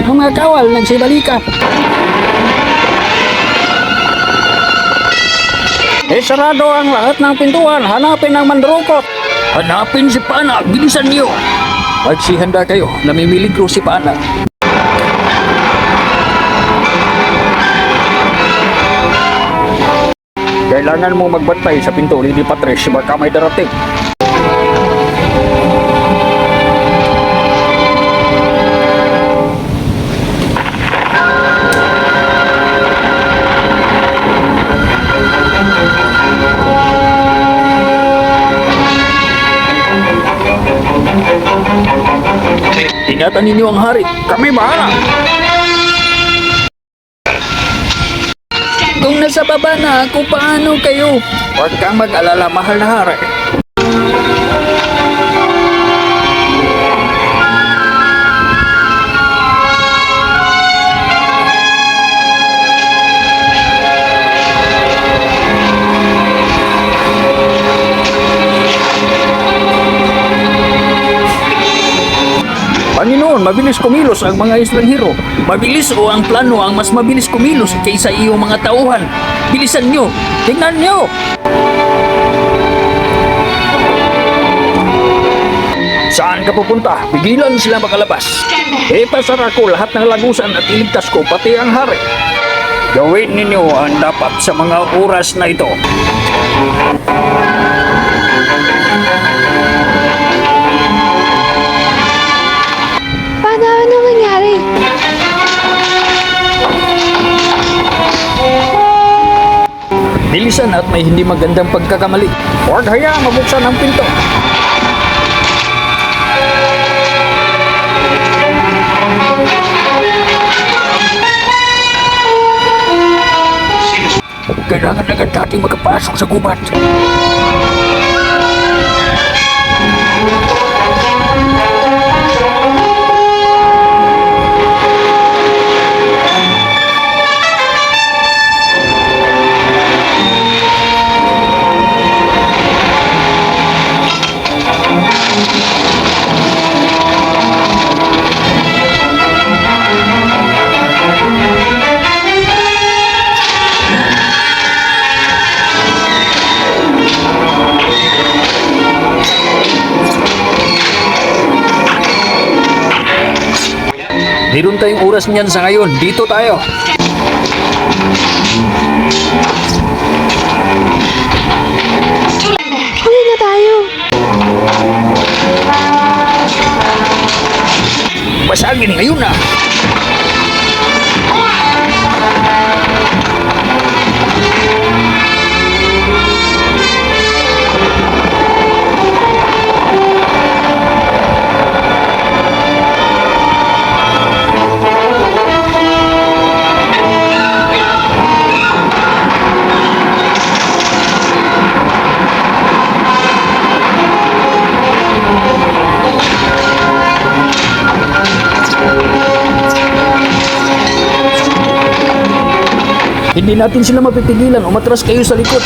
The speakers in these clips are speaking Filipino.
ang mga kawal nagsibalikan. Sarado ang lahat ng pintuan. Hanapin ang mandurukot. Hanapin si Pana, bilisan niyo! Magsihanda kayo, namimiligro si Pana. Kailangan mong magbantay sa pinto, Lady Patrice, baka may darating. Ingatan ninyo ang hari. Kami bahala. Kung nasa baba na ako, paano kayo? Huwag kang mag-alala, mahal na hari. Panginoon, mabilis kumilos ang mga estranghero. Mabilis o ang plano ang mas mabilis kumilos kaysa iyong mga tauhan? Bilisan nyo! Tingnan nyo! Saan ka pupunta? Pigilan sila makalabas. Ipasara ko lahat ng lagusan at iligtas ko pati ang hari. Gawin ninyo ang dapat sa mga oras na ito. Paano nangyari? Bilisan at may hindi magandang pagkakamali. Huwag hayaang mabuksan ang pinto. Kailangan agad nating makapasok sa gubat. Meron tayong oras niyan sa ngayon. Dito tayo. Huli na tayo. Basagin ngayon na. Hindi natin sila mapipigilan. Umatras kayo sa likod.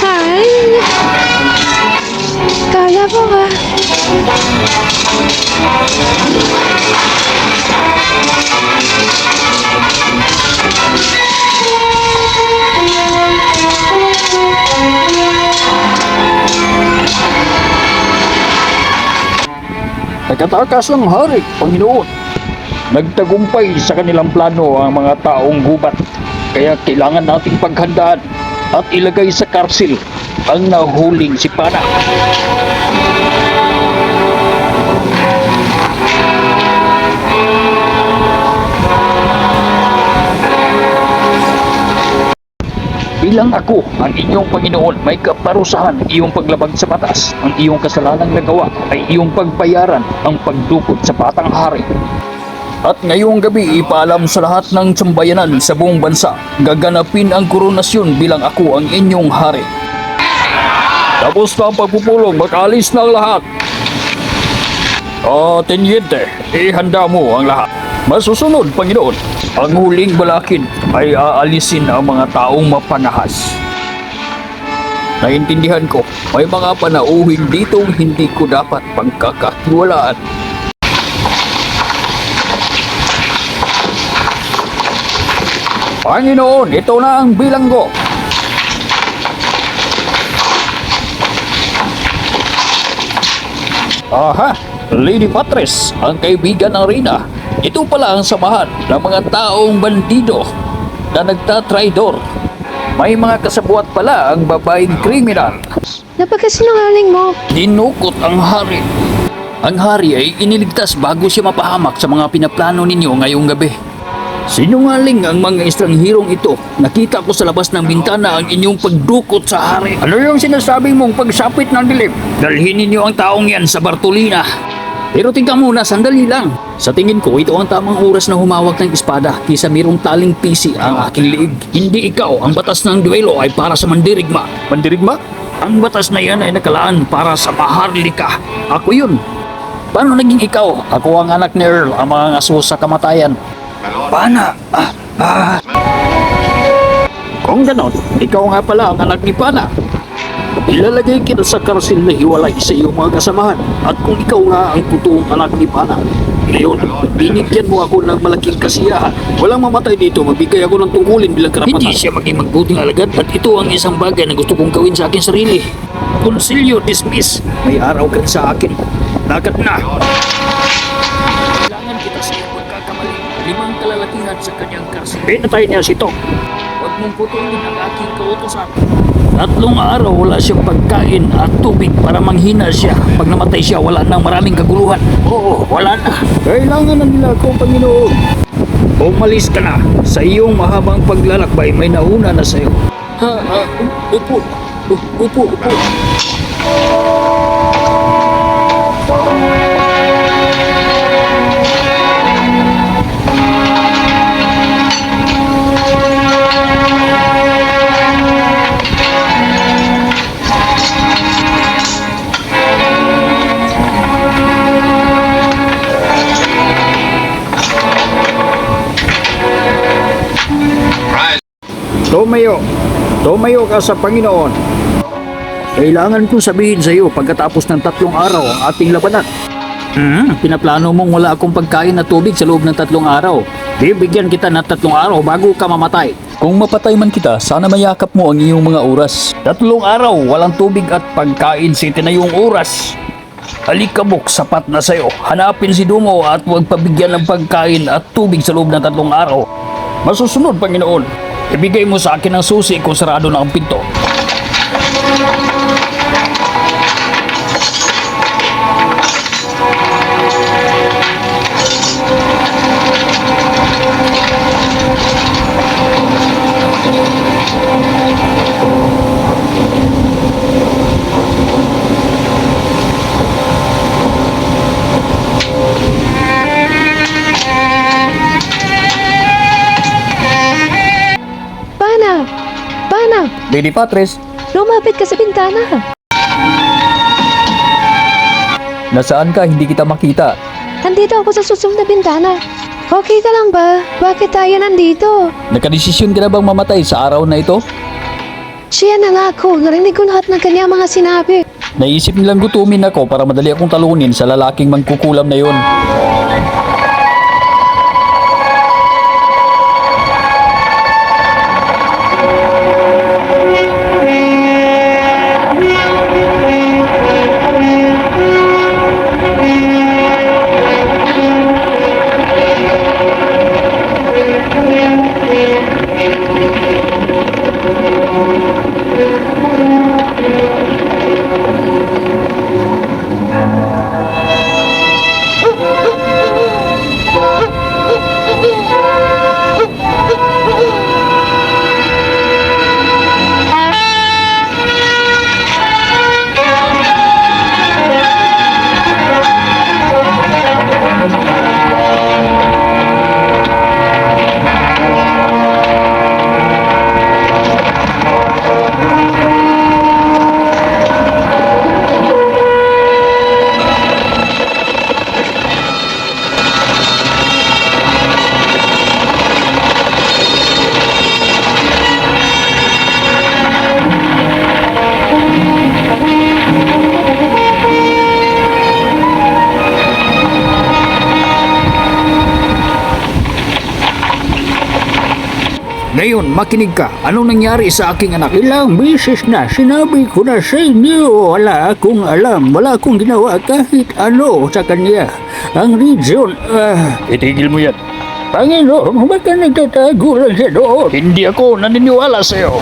Hi. Kaya mo ba? Nagkatakas ang hari, Panginoon. Nagtagumpay sa kanilang plano ang mga taong gubat. Kaya kailangan nating paghandaan at ilagay sa karsil ang nahuling si Pana. Bilang ako ang inyong Panginoon, may kaparusahan iyong paglabag sa batas. Ang iyong kasalanang nagawa ay iyong pagbayaran ang pagdukot sa batang hari. At ngayong gabi, ipaalam sa lahat ng sambayanan sa buong bansa, gaganapin ang koronasyon bilang ako ang inyong hari. Tapos na ang pagpupulong, mag-alis na ang lahat. Tenyente, ihanda mo ang lahat. Masusunod, Panginoon. Ang huling balakin ay aalisin ang mga taong mapanahas. Naintindihan ko, may mga panauhin ditong hindi ko dapat pagkakatiwalaan. Panginoon, ito na ang bilanggo. Aha, Lady Patres, ang kaibigan ng Rina. Ito pala ang samahan ng mga taong bandido na nagtatraidor. May mga kasabuat pala ang babaeng kriminal. Napakasinungaling mo. Dinukot ang hari. Ang hari ay iniligtas bago siya mapahamak sa mga pinaplano ninyo ngayong gabi. Sinungaling ang mga estranghirong ito. Nakita ko sa labas ng bintana ang inyong pagdukot sa hari. Ano yung sinasabi mong pagsapit ng dilim? Dalhin ninyo ang taong yan sa Bartolina. Pero tingnan muna, sandali lang. Sa tingin ko, ito ang tamang oras na humawak ng espada kaysa mayroong taling pisi ang aking liig. Hindi ikaw, ang batas ng duelo ay para sa mandirigma. Mandirigma? Ang batas na yan ay nakalaan para sa maharlika. Ako yun. Paano naging ikaw? Ako ang anak ni Earl, ang mga aso sa kamatayan. Pana! Kung ganon, ikaw nga pala ang anak ni Pana. Ilalagay kita sa karsil na hiwalay sa iyong mga kasamahan. At kung ikaw nga ang totoong anak ni Pana, ngayon, binigyan mo ako ng malaking kasiyahan. Walang mamatay dito, magbigay ako ng tungkulin bilang karapatan. Hindi siya maging magbuting alagad at ito ang isang bagay na gusto kong gawin sa akin sarili. Consilio dismiss. May araw ka sa akin. Lagat na. Kailangan kita sa iyong pagkakamali. 5 kalalakihan sa kanyang karsil. Pinatay niya si Tom. Huwag mong putulin ang aking kautosan. 3 araw wala siyang pagkain at tubig para manghina siya. Pag namatay siya, wala nang maraming kaguluhan. Oo, wala na. Kailangan na nila ako, Panginoon. Umalis ka na. Sa iyong mahabang paglalakbay, may nauna na sa'yo. Upo. Upo. Tumayo ka sa Panginoon. Kailangan kong sabihin sa iyo pagkatapos ng 3 araw ang ating labanan. Pinaplano mong wala akong pagkain at tubig sa loob ng 3 araw. Bibigyan kita ng 3 araw bago ka mamatay. Kung mapatay man kita, sana mayakap mo ang iyong mga oras. 3 araw, walang tubig at pagkain sa itinayong oras. Alikabok, sapat na sa'yo. Hanapin si Dumo at huwag pabigyan ng pagkain at tubig sa loob ng 3 araw. Masusunod, Panginoon. Ibigay mo sa akin ang susi kung sarado na ang pinto. Pana, Lady Patres, lumapit ka sa bintana. nasaan ka? Hindi kita makita. Nandito ako sa susunod na bintana. Okay ka lang ba? Bakit tayo nandito? Nakadesisyon ka na bang mamatay sa araw na ito? Siya na nga ako. Narinig ko lahat ng kanya mga sinabi. Naisip nilang gutumin ako para madali akong talunin sa lalaking mangkukulam na yon. Ngayon, makinig ka. Anong nangyari sa aking anak? Ilang beses na sinabi ko na sa inyo, wala akong alam, wala akong ginawa kahit ano sa kanya. Ang region, Itigil mo yan. Panginoon, ba't ka nagtatago lang siya doon? Hindi ako naniniwala sa'yo.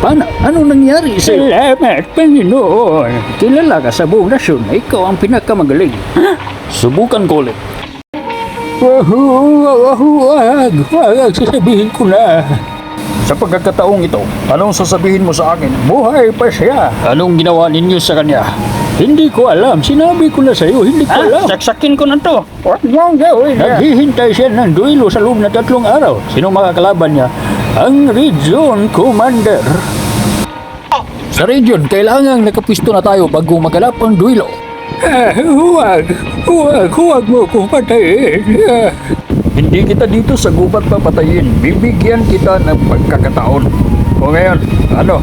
Ano nangyari sa'yo? Salamat, Panginoon. Kilala ka sa buong nasyon na ikaw ang pinakamagaling. Subukan ko ulit. Wag, sasabihin ko na. Sa pagkakataong ito, anong sasabihin mo sa akin? Buhay pa siya. Anong ginawa ninyo sa kanya? Hindi ko alam. Sinabi ko na sa'yo, hindi ko alam. Saksakin ko na to. Huwag mong gawin na. Naghihintay siya ng duelo sa loob na 3 araw. Sino makakalaban niya? Ang Region Commander. Sa region, kailangang nakapwisto na tayo bago maganap ang duelo. Huwag mo kong patayin. Hindi kita dito sa gubat papatayin. Bibigyan kita ng pagkakataon. O ngayon, ano?